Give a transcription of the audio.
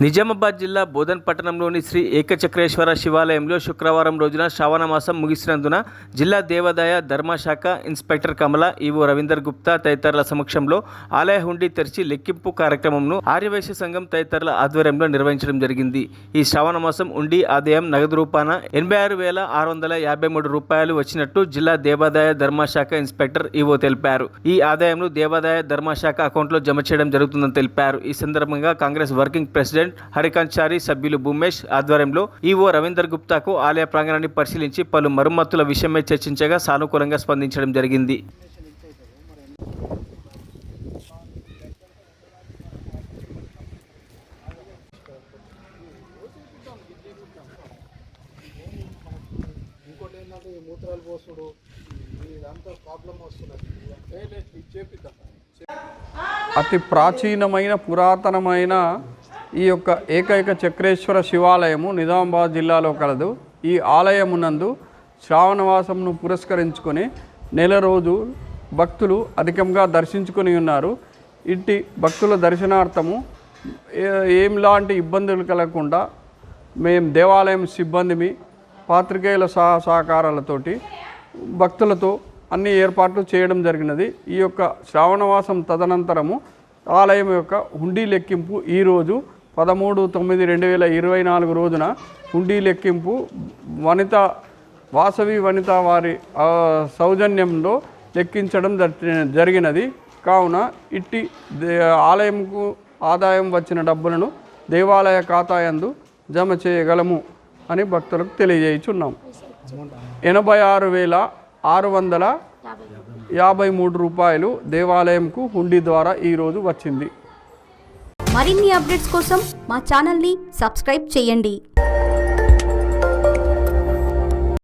నిజామాబాద్ జిల్లా బోధన్ పట్టణంలోని శ్రీ ఏకచక్రేశ్వర శివాలయంలో శుక్రవారం రోజున శ్రావణ మాసం ముగిసినందున జిల్లా దేవాదాయ ధర్మశాఖ ఇన్స్పెక్టర్ కమల, ఈవో రవీందర్ గుప్తా తదితరుల సమక్షంలో ఆలయ హుండీ తెరిచి లెక్కింపు కార్యక్రమంను ఆర్యవైశ్య సంఘం తదితరుల ఆధ్వర్యంలో నిర్వహించడం జరిగింది. ఈ శ్రావణ మాసం హుండీ ఆదాయం నగదు రూపాన 86,653 రూపాయలు వచ్చినట్టు జిల్లా దేవాదాయ ధర్మశాఖ ఇన్స్పెక్టర్ ఈవో తెలిపారు. ఈ ఆదాయంను దేవాదాయ ధర్మశాఖ అకౌంట్లో జమ చేయడం జరుగుతుందని తెలిపారు. ఈ సందర్భంగా కాంగ్రెస్ వర్కింగ్ ప్రెసిడెంట్ హరికాంచారి సభ్యులు భూమేష్ ఆధ్వర్యంలో ఈవో రవీందర్ గుప్తాకు ఆలయ ప్రాంగణాన్ని పరిశీలించి పలు మరమ్మతుల విషయమై చర్చించగా సానుకూలంగా స్పందించడం జరిగింది. అతి ప్రాచీనమైన పురాతనమైన ఈ యొక్క ఏకైక చక్రేశ్వర శివాలయము నిజామాబాద్ జిల్లాలో కలదు. ఈ ఆలయమునందు శ్రావణమాసంను పురస్కరించుకొని నెల రోజు భక్తులు అధికంగా దర్శించుకొని ఉన్నారు. ఇట్టి భక్తుల దర్శనార్థము ఏంలాంటి ఇబ్బందులు కలగకుండా మేము దేవాలయం సిబ్బందిమి పాత్రికేయుల సహకారాలతోటి భక్తులతో అన్ని ఏర్పాట్లు చేయడం జరిగినది. ఈ యొక్క శ్రావణమాసం తదనంతరము ఆలయం యొక్క హుండీ లెక్కింపు ఈరోజు 13/9/2024 రోజున హుండీ లెక్కింపు వాసవి వనిత వారి సౌజన్యంలో లెక్కించడం జరిగినది. కావున ఇట్టి ఆలయంకు ఆదాయం వచ్చిన డబ్బులను దేవాలయ ఖాతాయందు జమ చేయగలము అని భక్తులకు తెలియజేయుచున్నాం. 86,653 రూపాయలు దేవాలయంకు హుండీ ద్వారా ఈరోజు వచ్చింది. మరిన్ని అప్డేట్స్ కోసం మా ఛానల్ని సబ్స్క్రైబ్ చేయండి.